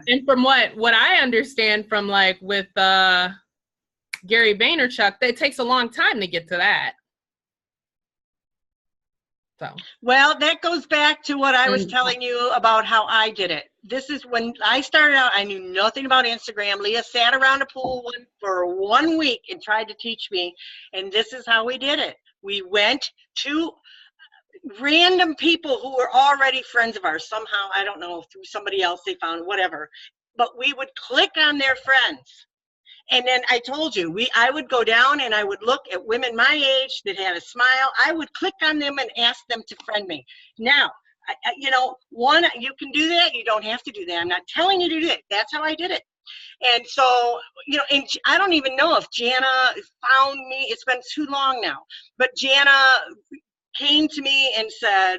And from what I understand from like with Gary Vaynerchuk, it takes a long time to get to that. So. Well, that goes back to what I was telling you about how I did it. This is when I started out, I knew nothing about Instagram. Leah sat around a pool for 1 week and tried to teach me, and this is how we did it. We went to random people who were already friends of ours. Somehow, I don't know, through somebody else they found, whatever. But we would click on their friends. And then I told you, I would go down and I would look at women my age that had a smile. I would click on them and ask them to friend me. Now, you know, you can do that. You don't have to do that. I'm not telling you to do it. That's how I did it. And so, you know, and I don't even know if Jana found me. It's been too long now. But Jana came to me and said,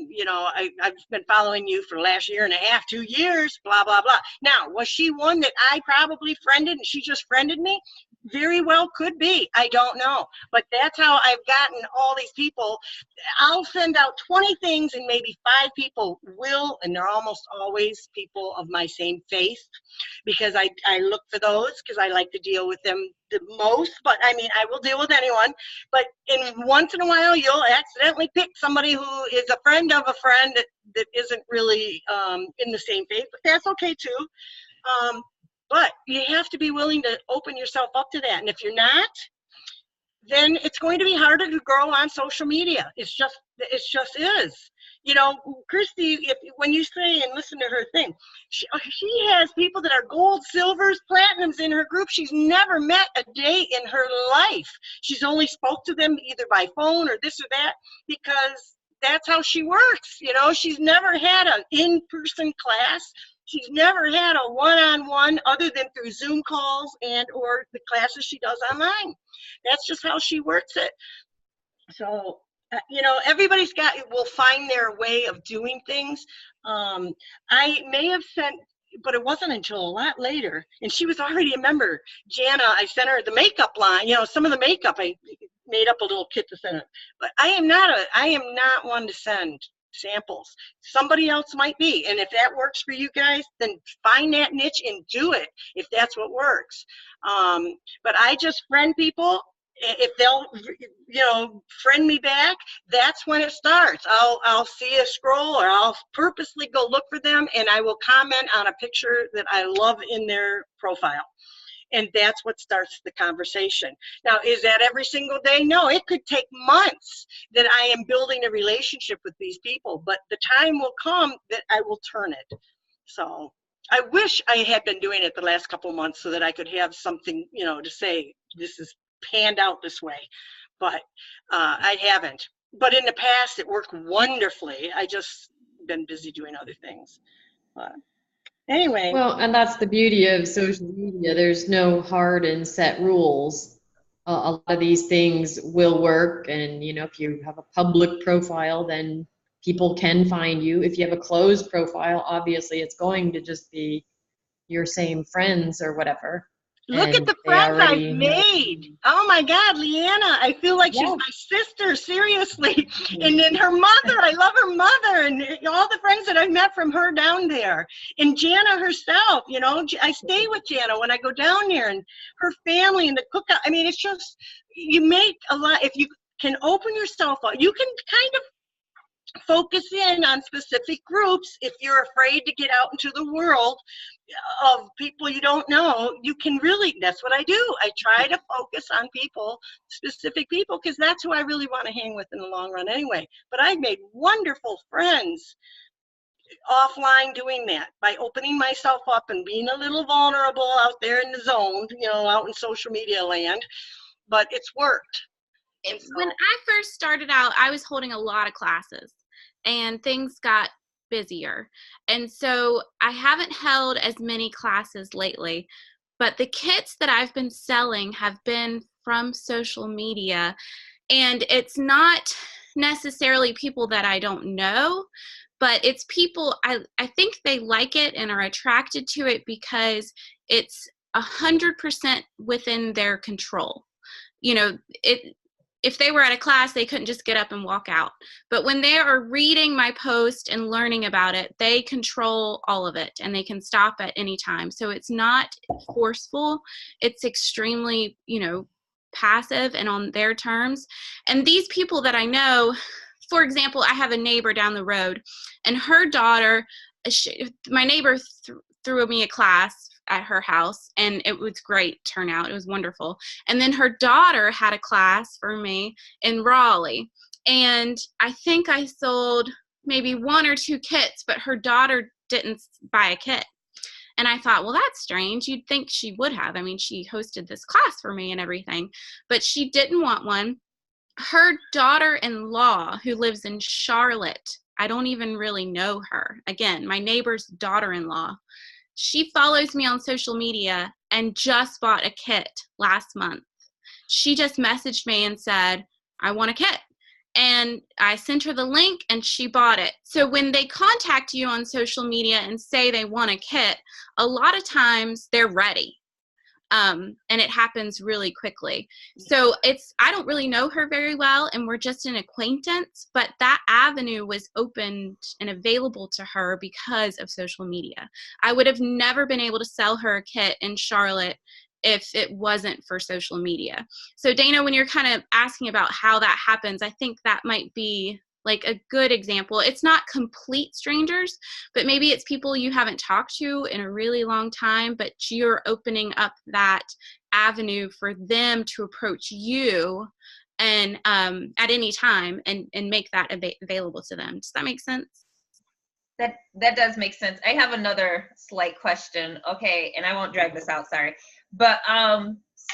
you know, I've been following you for the last 1.5 years, 2 years, blah, blah, blah. Now, was she one that I probably friended and she just friended me? Very well could be. I don't know. But that's how I've gotten all these people. I'll send out 20 things and maybe 5 people will, and they're almost always people of my same faith, because I look for those because I like to deal with them the most. But I mean, I will deal with anyone. But once in a while, you'll accidentally pick somebody who is a friend of a friend that isn't really in the same faith. But that's okay too. But you have to be willing to open yourself up to that. And if you're not, then it's going to be harder to grow on social media. It just is. You know, Christy, when you say and listen to her thing, she has people that are gold, silvers, platinums in her group. She's never met a day in her life. She's only spoke to them either by phone or this or that, because that's how she works. You know, she's never had an in-person class. She's never had a one-on-one other than through Zoom calls and or the classes she does online. That's just how she works it. So, you know, everybody's will find their way of doing things. I may have sent, but it wasn't until a lot later, and she was already a member. Jana, I sent her the makeup line, you know, some of the makeup. I made up a little kit to send her. But I am not one to send samples. Somebody else might be, and if that works for you guys, then find that niche and do it if that's what works. But I just friend people. If they'll, you know, friend me back, that's when it starts. I'll see a scroll, or I'll purposely go look for them, and I will comment on a picture that I love in their profile. And that's what starts the conversation. Now, is that every single day? No, it could take months that I am building a relationship with these people, but the time will come that I will turn it. So I wish I had been doing it the last couple of months so that I could have something, you know, to say, this is panned out this way, but I haven't. But in the past, it worked wonderfully. I just been busy doing other things. But anyway. Well, and that's the beauty of social media. There's no hard and set rules. A lot of these things will work, and you know, if you have a public profile, then people can find you. If you have a closed profile, obviously it's going to just be your same friends or whatever. Look at the friends I've made. Oh my God, Leanna, I feel like she's my sister, seriously. And then her mother, I love her mother, and all the friends that I've met from her down there. And Jana herself, you know, I stay with Jana when I go down there, and her family and the cookout. I mean, it's just, you make a lot, if you can open yourself up, you can kind of focus in on specific groups. If you're afraid to get out into the world of people you don't know, you can really, that's what I do. I try to focus on people, specific people, because that's who I really want to hang with in the long run anyway. But I've made wonderful friends offline doing that, by opening myself up and being a little vulnerable out there in the zone, you know, out in social media land. but it's worked. When I first started out, I was holding a lot of classes and things got busier. And so I haven't held as many classes lately, but the kits that I've been selling have been from social media. And it's not necessarily people that I don't know, but it's people, I think they like it and are attracted to it because it's 100% within their control. You know, if they were at a class, they couldn't just get up and walk out. But when they are reading my post and learning about it, they control all of it and they can stop at any time. So it's not forceful. It's extremely, passive and on their terms. And these people that I know, for example, I have a neighbor down the road and her daughter, my neighbor threw me a class at her house and it was great turnout. It was wonderful. And then her daughter had a class for me in Raleigh. And I think I sold maybe 1 or 2 kits, but her daughter didn't buy a kit. And I thought, well, that's strange. You'd think she would have. I mean, she hosted this class for me and everything, but she didn't want one. Her daughter-in-law, who lives in Charlotte, I don't even really know her. Again, my neighbor's daughter-in-law. She follows me on social media and just bought a kit last month. She just messaged me and said, I want a kit. And I sent her the link and she bought it. So when they contact you on social media and say they want a kit, a lot of times they're ready. And it happens really quickly. So I don't really know her very well and we're just an acquaintance, but that avenue was opened and available to her because of social media. I would have never been able to sell her a kit in Charlotte if it wasn't for social media. So Dana, when you're kind of asking about how that happens, I think that might be like a good example. It's not complete strangers, but maybe it's people you haven't talked to in a really long time, but you're opening up that avenue for them to approach you and at any time and make that available to them. Does that make sense? That does make sense. I have another slight question. Okay, and I won't drag this out, sorry. But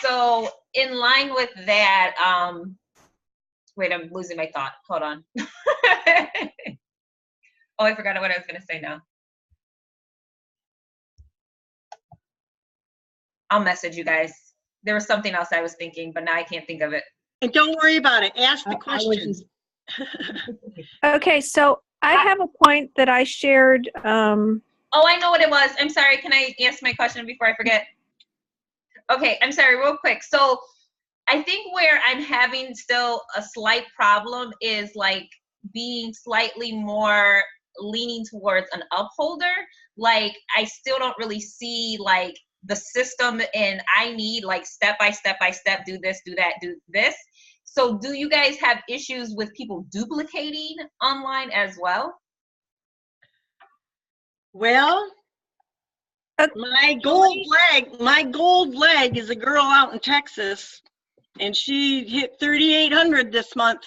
so in line with that, wait, I'm losing my thought. Hold on. Oh, I forgot what I was gonna say now. I'll message you guys. There was something else I was thinking, but now I can't think of it. And don't worry about it. Ask the questions. Okay, so I have a point that I shared. Oh, I know what it was. I'm sorry. Can I answer my question before I forget? Okay, I'm sorry, real quick. So I think where I'm having still a slight problem is like being slightly more leaning towards an upholder. Like I still don't really see like the system and I need like step by step, do this, do that, do this. So do you guys have issues with people duplicating online as well? Well, my gold leg is a girl out in Texas, and she hit 3,800 this month.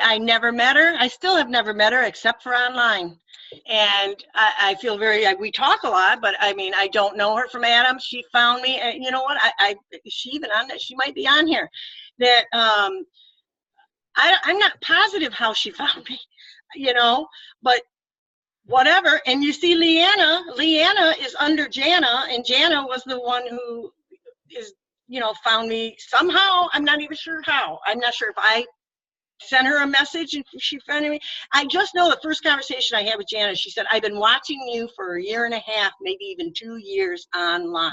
I never met her. I still have never met her except for online. And I feel we talk a lot, but I mean, I don't know her from Adam. She found me, and you know what? She even on that, she might be on here. That I'm not positive how she found me, but whatever. And you see Leanna is under Jana, and Jana was the one who is, found me somehow. I'm not even sure how. I'm not sure if I sent her a message and she found me. I just know the first conversation I had with Jana, she said, I've been watching you for 1.5 years, maybe even 2 years online.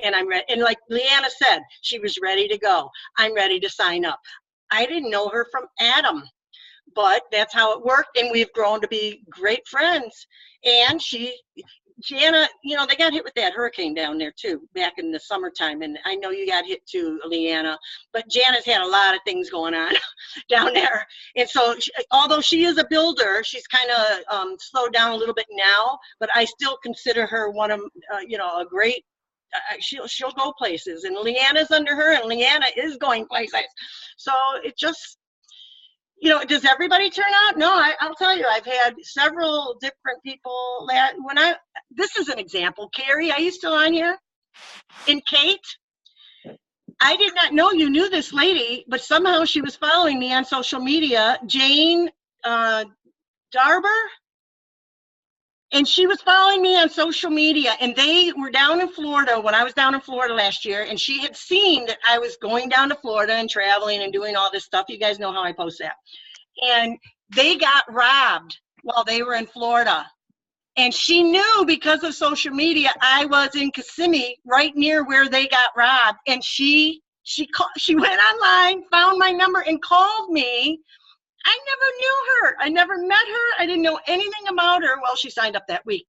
And I'm ready. And like Leanna said, she was ready to go. I'm ready to sign up. I didn't know her from Adam, but that's how it worked. And we've grown to be great friends. And Jana, they got hit with that hurricane down there too, back in the summertime. And I know you got hit too, Leanna, but Jana's had a lot of things going on down there. And so although she is a builder, she's kind of slowed down a little bit now, but I still consider her one of, a great, she'll go places, and Leanna's under her, and Leanna is going places. So it just, does everybody turn out? No, I'll tell you, I've had several different people that this is an example. Carrie, are you still on here? And Kate, I did not know you knew this lady, but somehow she was following me on social media, Jane Darber. And she was following me on social media, and they were down in Florida when I was down in Florida last year, and she had seen that I was going down to Florida and traveling and doing all this stuff. You guys know how I post that. And they got robbed while they were in Florida. And she knew because of social media, I was in Kissimmee, right near where they got robbed. And she went online, found my number, and called me. I never knew her. I never met her. I didn't know anything about her. Well, she signed up that week.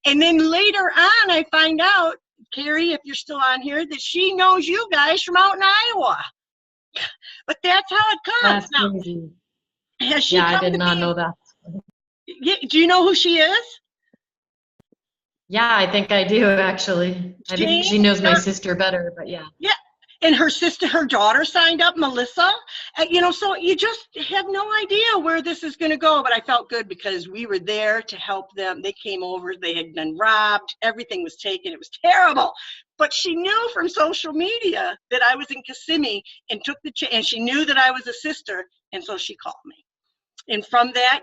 And then later on, I find out, Carrie, if you're still on here, that she knows you guys from out in Iowa. But that's how it comes. That's Now, crazy. has she Yeah, I come did to not me? know that. Do you know who she is? Yeah, I think I do, actually. I think she knows my sister better, but yeah. Yeah. And her sister, her daughter signed up, Melissa. So you just have no idea where this is going to go. But I felt good because we were there to help them. They came over. They had been robbed. Everything was taken. It was terrible. But she knew from social media that I was in Kissimmee and took the and she knew that I was a sister. And so she called me. And from that,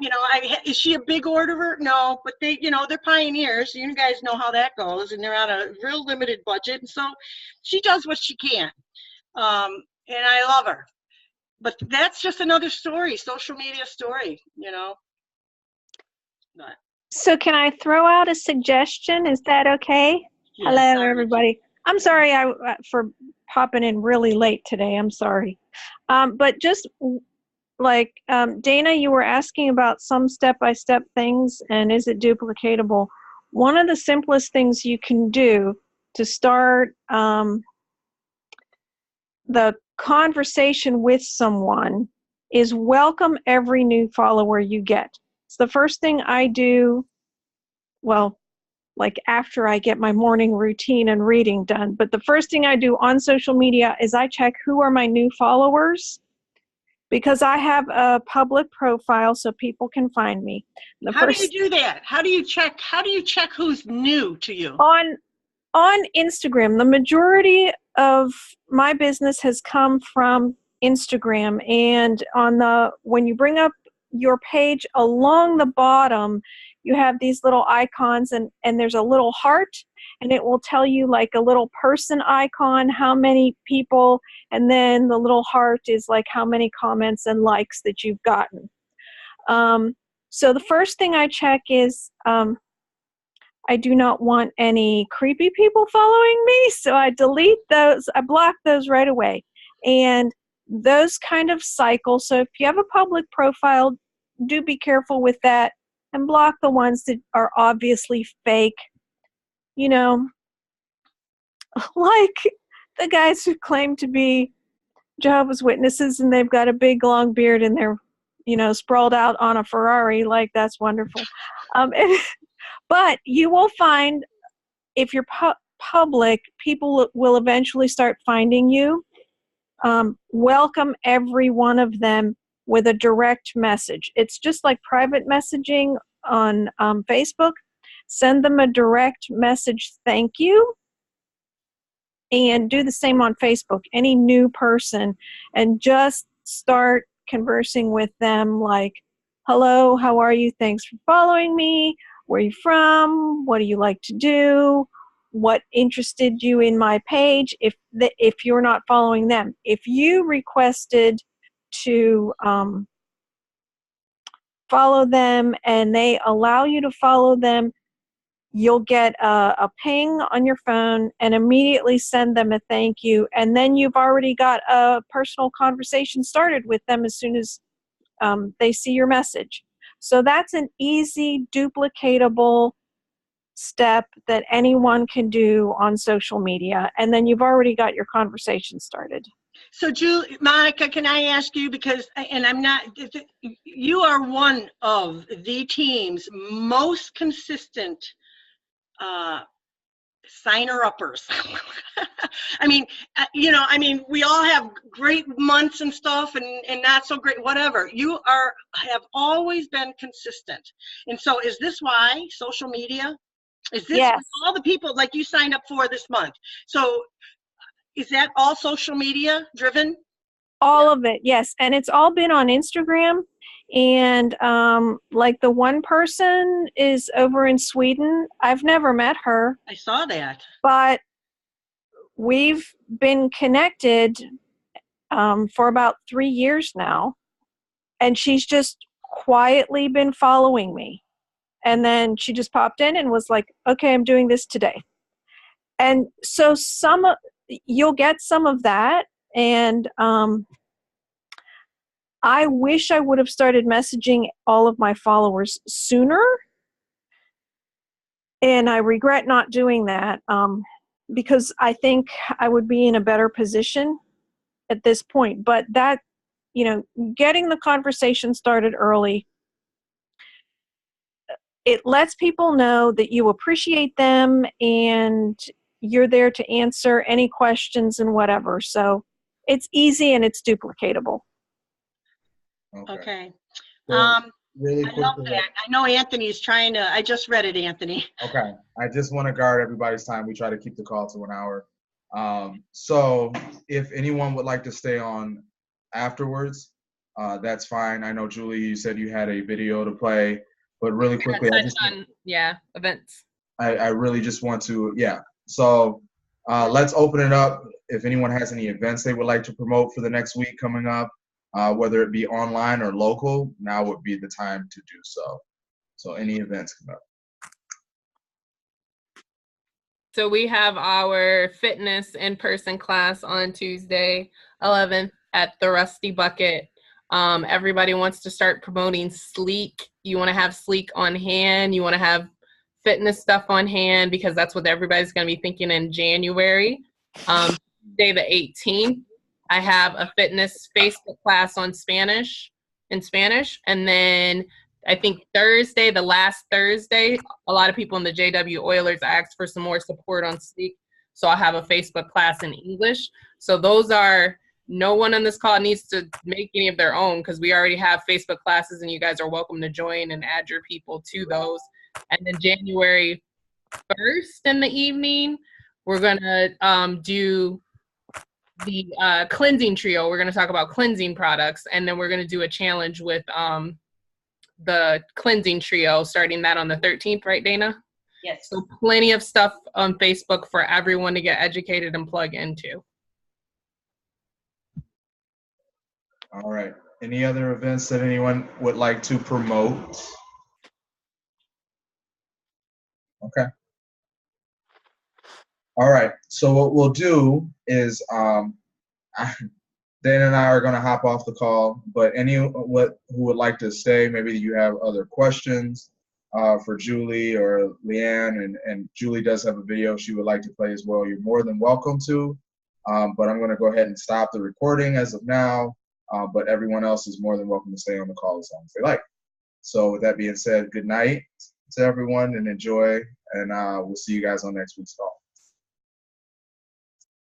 is she a big orderer? No, but they're pioneers. You guys know how that goes, and they're on a real limited budget. And so she does what she can. And I love her. But that's just another story, social media story, But, So can I throw out a suggestion? Is that okay? yeah, Hello, sorry. everybody. I'm sorry for popping in really late today. I'm sorry. But just like Dana, you were asking about some step-by-step things, and is it duplicatable? One of the simplest things you can do to start the conversation with someone is welcome every new follower you get. It's the first thing I do, well, like after I get my morning routine and reading done. But the first thing I do on social media is I check who are my new followers, because I have a public profile so people can find me. How do you do that? How do you check who's new to you? On Instagram, the majority of my business has come from Instagram, and when you bring up your page, along the bottom you have these little icons, and there's a little heart, and it will tell you, like a little person icon, how many people, and then the little heart is like how many comments and likes that you've gotten. So the first thing I check is I do not want any creepy people following me, so I delete those. I block those right away. And those kind of cycles, so if you have a public profile, do be careful with that and block the ones that are obviously fake. Like the guys who claim to be Jehovah's Witnesses and they've got a big long beard and they're, sprawled out on a Ferrari, like that's wonderful. But you will find, if you're public, people will eventually start finding you. Welcome every one of them with a direct message. It's just like private messaging on Facebook. Send them a direct message, thank you, and do the same on Facebook. Any new person, and just start conversing with them like, hello, how are you? Thanks for following me. Where are you from? What do you like to do? What interested you in my page? If you're not following them, if you requested to follow them and they allow you to follow them, you'll get a ping on your phone and immediately send them a thank you, and then you've already got a personal conversation started with them as soon as they see your message. So that's an easy, duplicatable step that anyone can do on social media, and then you've already got your conversation started. So, Monica, can I ask you, you are one of the team's most consistent signer-uppers. We all have great months and stuff and not so great, whatever. You have always been consistent. And so is this why social media? Is this Yes. all the people like you signed up for this month? So is that all social media driven? All of it, yes. And it's all been on Instagram. And like the one person is over in Sweden. I've never met her, I saw that. but we've been connected for about 3 years now. And she's just quietly been following me. And then she just popped in and was like, okay, I'm doing this today. And so you'll get some of that. And I wish I would have started messaging all of my followers sooner. And I regret not doing that because I think I would be in a better position at this point. But that, getting the conversation started early, it lets people know that you appreciate them and you're there to answer any questions and whatever. So it's easy and it's duplicatable. Okay. So, really I love quickly. that. I know Anthony's trying to, I just read it, Anthony. Okay. I just want to guard everybody's time. We try to keep the call to an hour. So if anyone would like to stay on afterwards, that's fine. I know, Julie, you said you had a video to play, but really quickly, Events. I really just want to, So let's open it up. If anyone has any events they would like to promote for the next week coming up, whether it be online or local, now would be the time to do so. So any events come up. So we have our fitness in-person class on Tuesday, 11th at the Rusty Bucket. Everybody wants to start promoting Sleek. You want to have Sleek on hand. You want to have fitness stuff on hand because that's what everybody's going to be thinking in January. Day the 18th, I have a fitness Facebook class in Spanish. And then I think Thursday, the last Thursday, a lot of people in the JW Oilers asked for some more support on Sleek. So I'll have a Facebook class in English. So those are, no one on this call needs to make any of their own because we already have Facebook classes and you guys are welcome to join and add your people to those. And then January 1st in the evening, we're going to do the cleansing trio. We're going to talk about cleansing products. And then we're going to do a challenge with the cleansing trio, starting that on the 13th, right, Dana? Yes. So plenty of stuff on Facebook for everyone to get educated and plug into. All right. Any other events that anyone would like to promote? Okay. All right. So what we'll do is Dana and I are going to hop off the call, but who would like to stay, maybe you have other questions for Julie or Leanne, and Julie does have a video she would like to play as well. You're more than welcome to, but I'm going to go ahead and stop the recording as of now, but everyone else is more than welcome to stay on the call as long as they like. So with that being said, good night to everyone and enjoy, and we'll see you guys on next week's call.